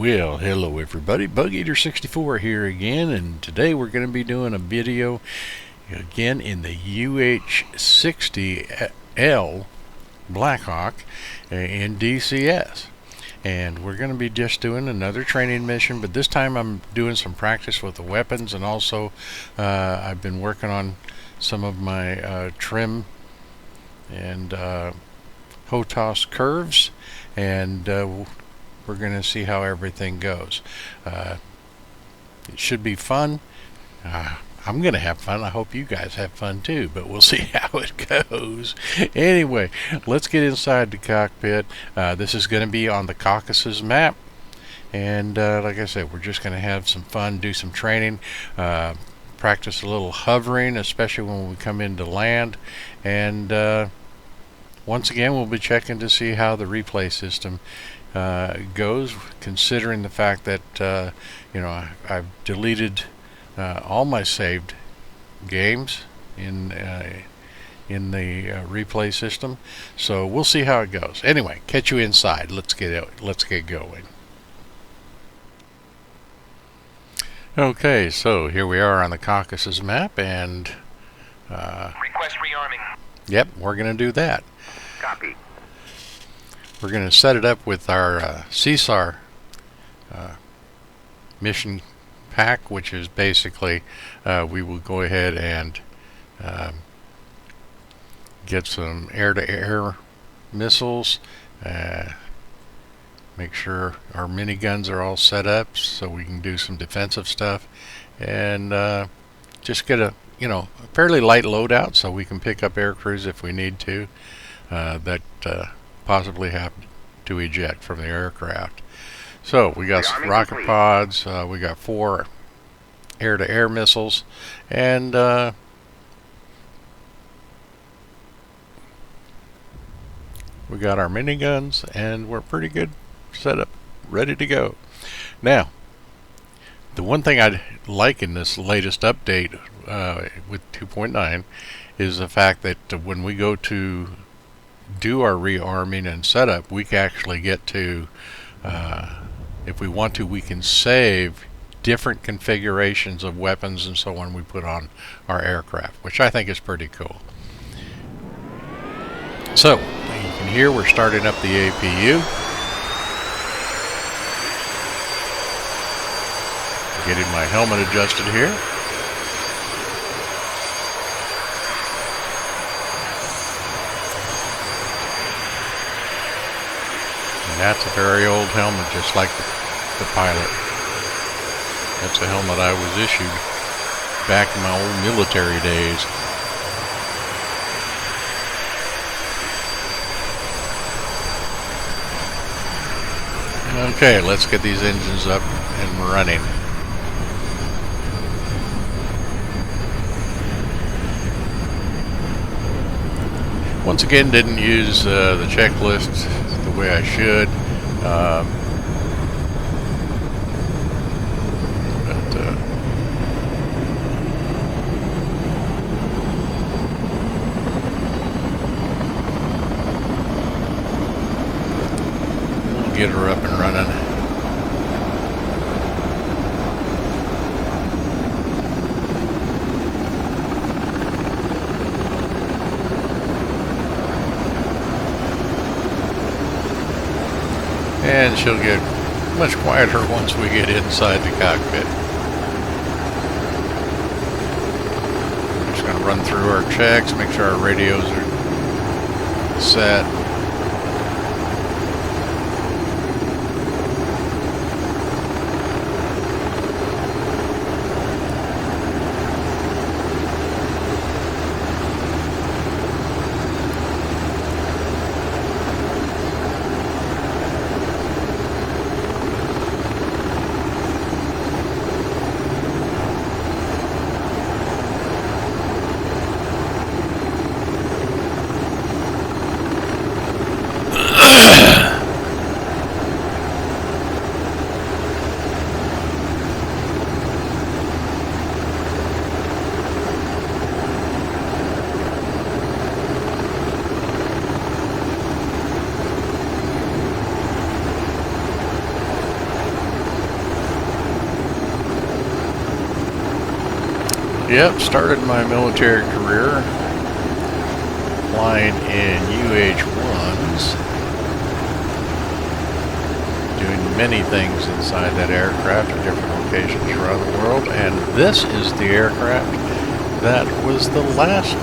Well, hello everybody, BugEater64 here again, and today we're going to be doing a video again in the UH60R Blackhawk in DCS. And we're going to be just doing another training mission, but this time I'm doing some practice with the weapons, and also I've been working on some of my trim and HOTAS curves, and we're going to see how everything goes. It should be fun. I'm going to have fun. I hope you guys have fun too, but we'll see how it goes. Anyway, let's get inside the cockpit. This is going to be on the Caucus Map, and like I said, we're just going to have some fun, do some training, practice a little hovering, especially when we come into land, and once again we'll be checking to see how the replay system goes, considering the fact that I've deleted all my saved games in the replay system, so we'll see how it goes. Anyway, catch you inside. Let's get going. Okay, so here we are on the Caucasus Map, and request rearming. Yep, we're going to do that. Copy. We're going to set it up with our CSAR mission pack, which is basically we will go ahead and get some air-to-air missiles, make sure our miniguns are all set up so we can do some defensive stuff, and just get a fairly light loadout so we can pick up air crews if we need to that possibly have to eject from the aircraft. So we got some rocket pods, we got 4 air-to-air missiles, and we got our miniguns, and we're pretty good set up, ready to go. Now, the one thing I like in this latest update with 2.9 is the fact that when we go to do our rearming and setup, we can actually get to, if we want to, we can save different configurations of weapons and so on we put on our aircraft, which I think is pretty cool. So you can hear we're starting up the APU, getting my helmet adjusted here. That's a very old helmet, just like the pilot. That's a helmet I was issued back in my old military days. Okay, let's get these engines up and running. Once again, didn't use the checklist the way I should, but we'll get her up and running. And she'll get much quieter once we get inside the cockpit. We're just going to run through our checks, make sure our radios are set. Yep, started my military career flying in UH-1s, doing many things inside that aircraft at different locations around the world, and this is the aircraft that was the last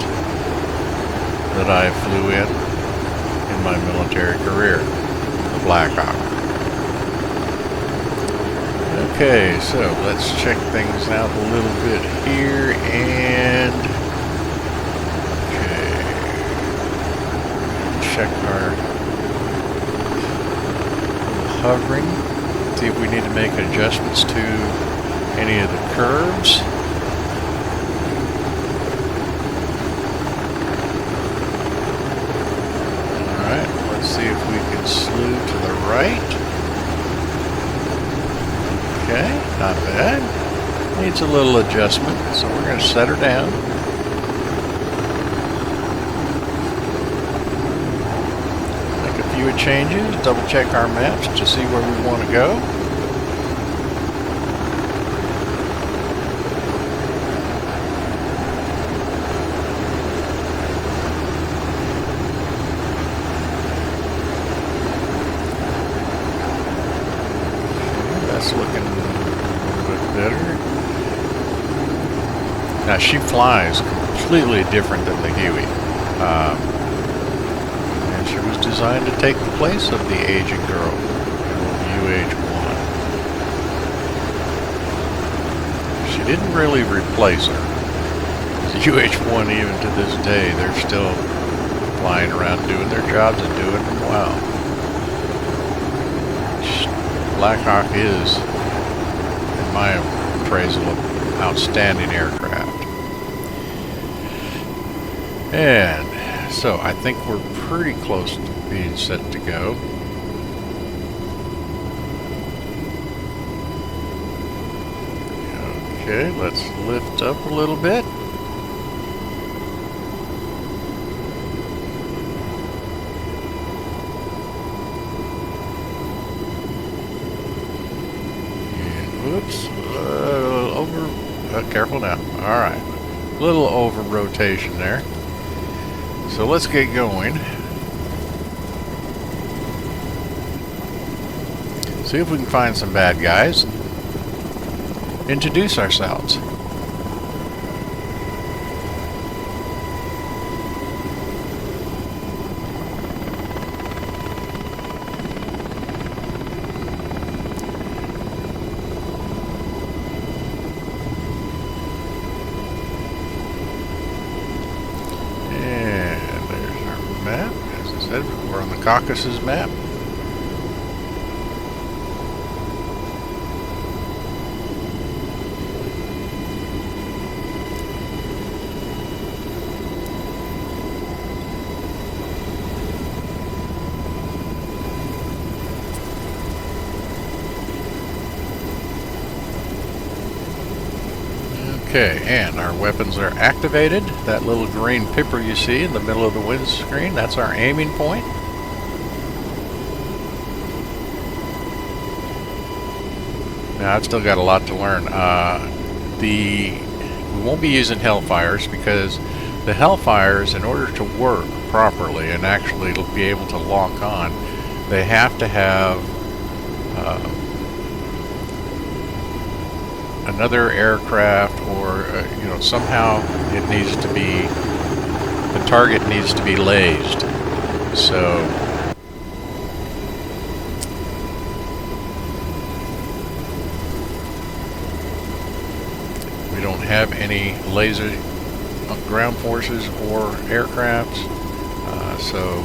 that I flew in my military career, the Blackhawk. Okay, so let's check things out a little bit here, and okay, check our hovering, see if we need to make adjustments to any of the curves. Alright, let's see if we can slew to the right. Okay, not bad. Needs a little adjustment, so we're going to set her down. Make a few changes, double check our maps to see where we want to go. That's looking a little bit better. Now she flies completely different than the Huey. And she was designed to take the place of the aging girl, UH-1. She didn't really replace her. The UH-1, even to this day, they're still flying around doing their jobs and doing them well. Blackhawk is, in my appraisal, an outstanding aircraft. And so I think we're pretty close to being set to go. Okay, let's lift up a little bit. Whoops, careful now. Alright, a little over rotation there. So let's get going. See if we can find some bad guys. Introduce ourselves. We're on the Caucus Map. Okay, and our weapons are activated. That little green pipper you see in the middle of the windscreen, that's our aiming point. Now, I've still got a lot to learn. We won't be using Hellfires because the Hellfires, in order to work properly and actually be able to lock on, they have to have another aircraft, or somehow it needs to be, the target needs to be lased. So we don't have any laser ground forces or aircrafts, so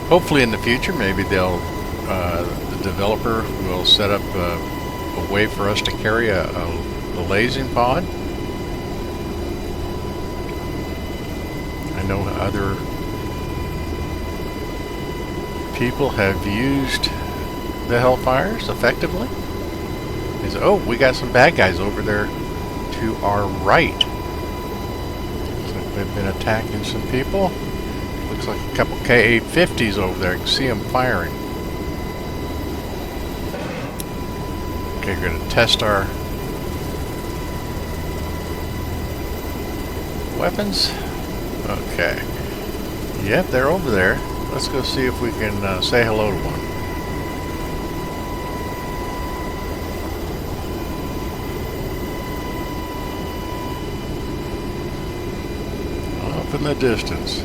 hopefully in the future maybe they'll the developer will set up a way for us to carry a lasing pod. I know other people have used the Hellfires effectively. They say, oh, we got some bad guys over there to our right. Looks like they've been attacking some people. Looks like a couple Ka-850s over there. You can see them firing. Okay, we're going to test our weapons? Okay. Yep, they're over there. Let's go see if we can say hello to one. Off in the distance.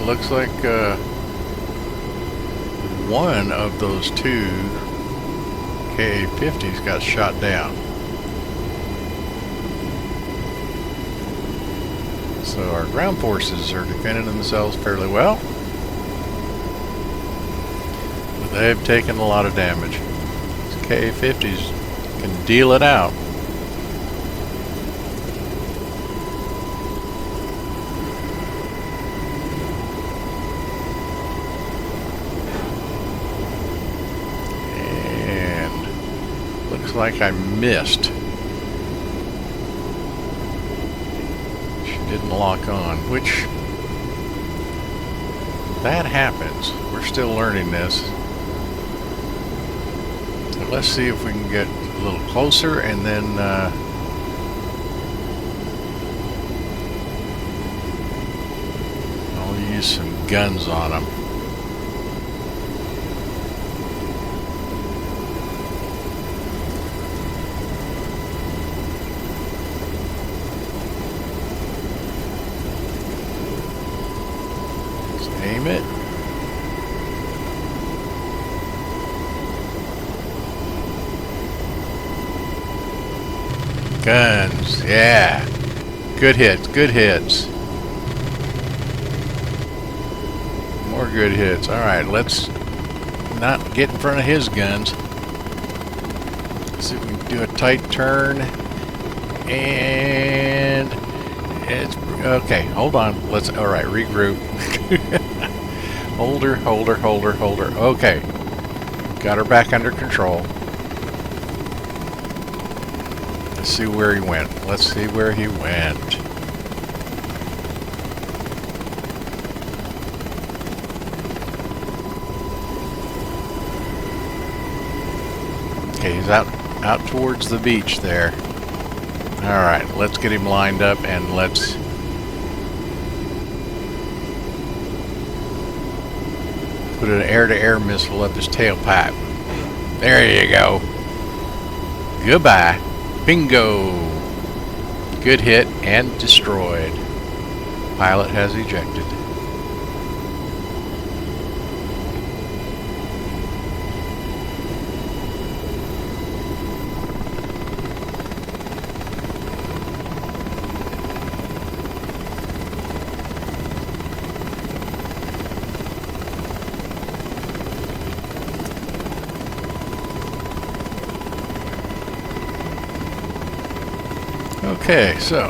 Looks like one of those two Ka-50s got shot down. So our ground forces are defending themselves fairly well. But they've taken a lot of damage. These Ka-50s can deal it out. Like I missed. She didn't lock on, which that happens. We're still learning this. So let's see if we can get a little closer and then I'll use some guns on them. Aim it. Guns, yeah. Good hits, good hits. More good hits. Alright, let's not get in front of his guns. Let's see if we can do a tight turn. And it's okay, hold on. Let's alright, regroup. Hold her. Okay. Got her back under control. Let's see where he went. Okay, he's out towards the beach there. Alright, let's get him lined up and let's put an air-to-air missile up his tailpipe. There you go. Goodbye. Bingo. Good hit and destroyed. Pilot has ejected. Okay, so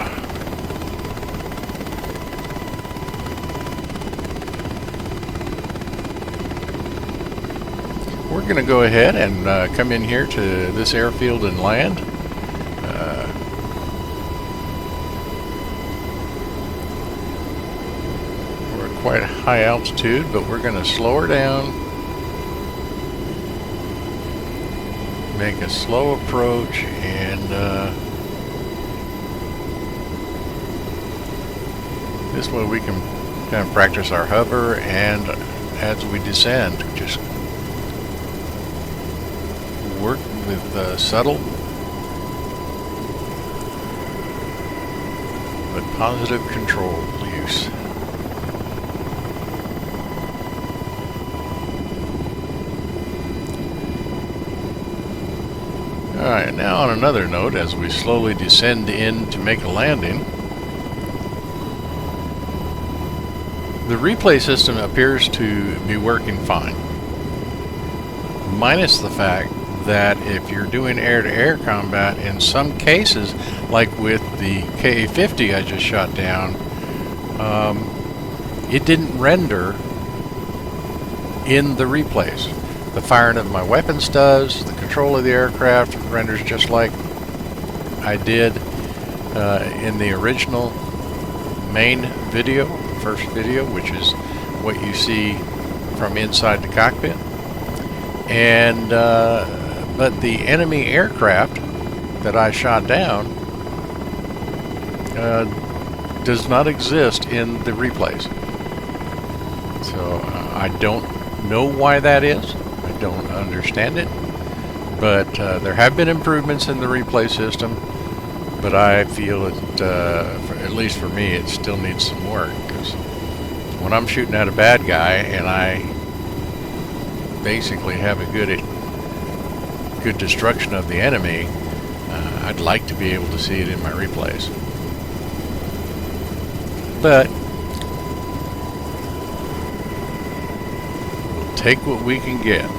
we're going to go ahead and come in here to this airfield and land. We're at quite a high altitude, but we're going to slow her down, make a slow approach, and this way we can kind of practice our hover, and as we descend, just work with subtle but positive control use. Alright, now on another note, as we slowly descend in to make a landing, the replay system appears to be working fine, minus the fact that if you're doing air-to-air combat, in some cases, like with the KA-50 I just shot down, it didn't render in the replays. The firing of my weapons does, the control of the aircraft renders just like I did in the original main video, first video, which is what you see from inside the cockpit. And but the enemy aircraft that I shot down does not exist in the replays. So I don't know why that is. I don't understand it. But there have been improvements in the replay system, but I feel it, at least for me, it still needs some work, because when I'm shooting at a bad guy and I basically have a good destruction of the enemy, I'd like to be able to see it in my replays. But we'll take what we can get.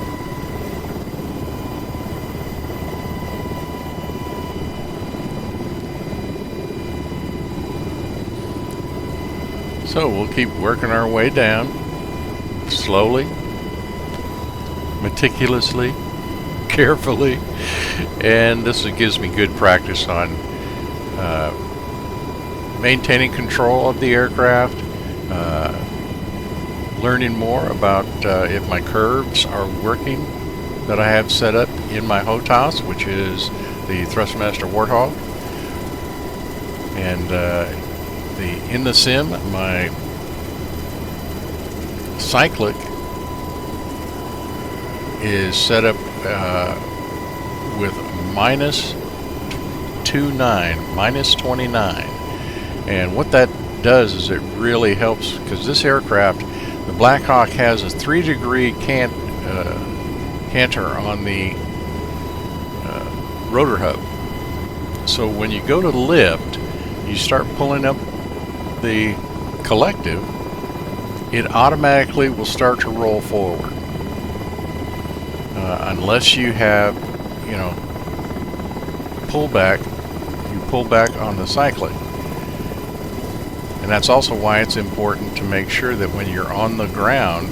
So we'll keep working our way down, slowly, meticulously, carefully, and this gives me good practice on maintaining control of the aircraft, learning more about if my curves are working that I have set up in my HOTAS, which is the Thrustmaster Warthog, and in the sim, my cyclic is set up with minus 29, and what that does is it really helps, because this aircraft, the Blackhawk, has a 3-degree canter on the rotor hub. So when you go to lift, you start pulling up the collective, it automatically will start to roll forward, unless you have, you know, pull back on the cyclic. And that's also why it's important to make sure that when you're on the ground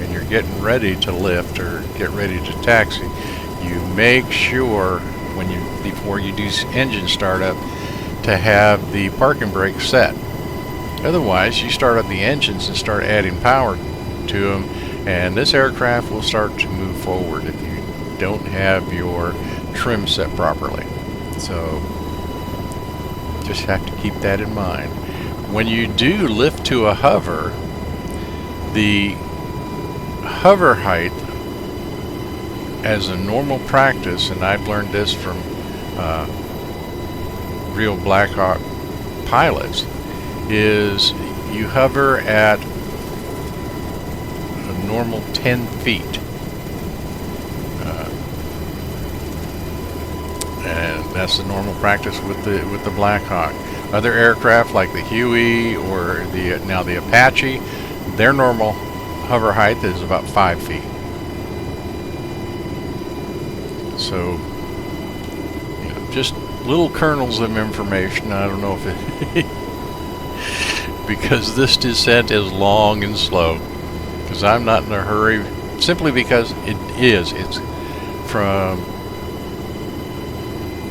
and you're getting ready to lift or get ready to taxi, you make sure before you do engine startup to have the parking brake set. Otherwise, you start up the engines and start adding power to them, and this aircraft will start to move forward if you don't have your trim set properly. So just have to keep that in mind. When you do lift to a hover, the hover height, as a normal practice, and I've learned this from real Blackhawk pilots, is you hover at a normal 10 feet. And that's the normal practice with the Blackhawk. Other aircraft like the Huey or now the Apache, their normal hover height is about 5 feet. So, you know, just little kernels of information. I don't know if it because this descent is long and slow, because I'm not in a hurry, simply because it's from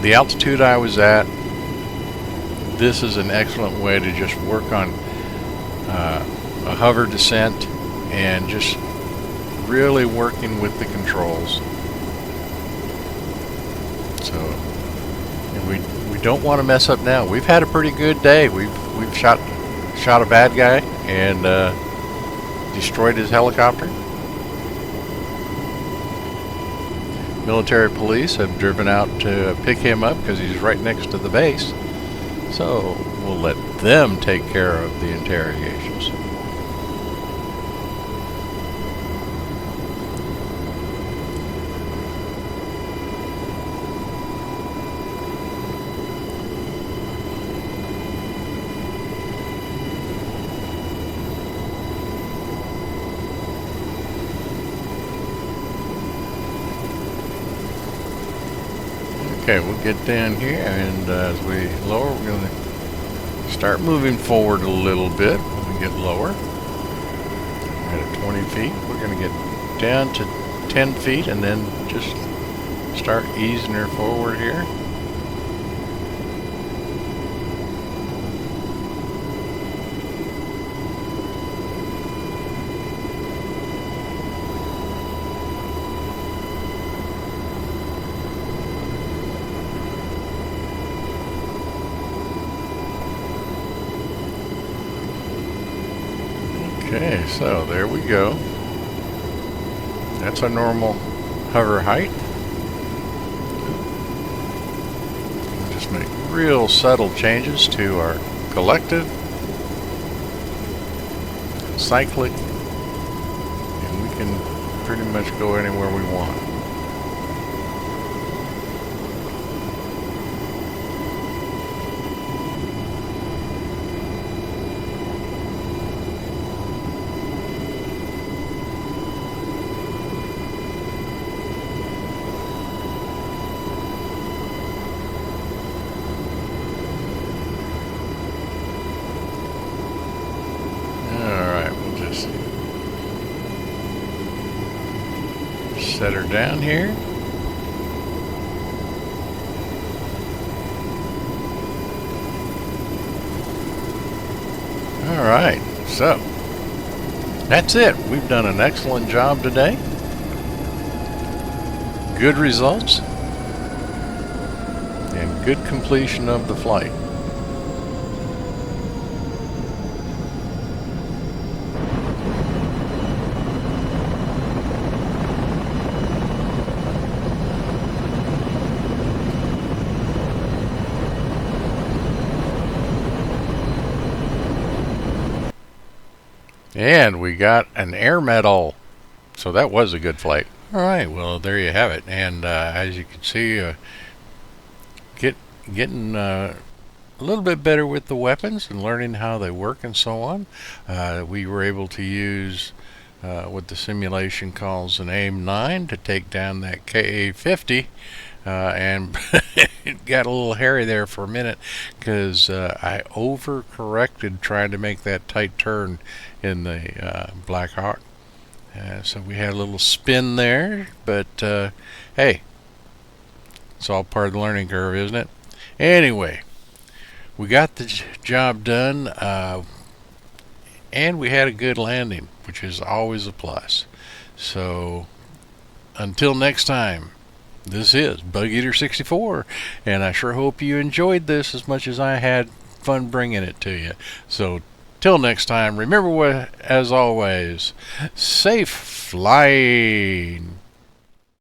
the altitude I was at. This is an excellent way to just work on a hover descent and just really working with the controls. So, and we don't want to mess up now. We've had a pretty good day. We've shot a bad guy and destroyed his helicopter. Military police have driven out to pick him up because he's right next to the base. So we'll let them take care of the interrogations. Okay, we'll get down here, and as we lower, we're going to start moving forward a little bit. When we get lower, at 20 feet, we're going to get down to 10 feet and then just start easing her forward here. Okay, so there we go. That's a normal hover height. We'll just make real subtle changes to our collective, cyclic, and we can pretty much go anywhere we want. Set her down here. All right, so that's it. We've done an excellent job today. Good results and good completion of the flight. And we got an air medal, so that was a good flight. All right, well, there you have it. And as you can see, getting a little bit better with the weapons and learning how they work and so on. We were able to use what the simulation calls an AIM-9 to take down that KA-50. And it got a little hairy there for a minute because I overcorrected trying to make that tight turn in the Blackhawk. So we had a little spin there, but hey, it's all part of the learning curve, isn't it? Anyway, we got the job done, and we had a good landing, which is always a plus. So until next time, this is Bug Eater 64, and I sure hope you enjoyed this as much as I had fun bringing it to you. So till next time, remember, what, as always, safe flying.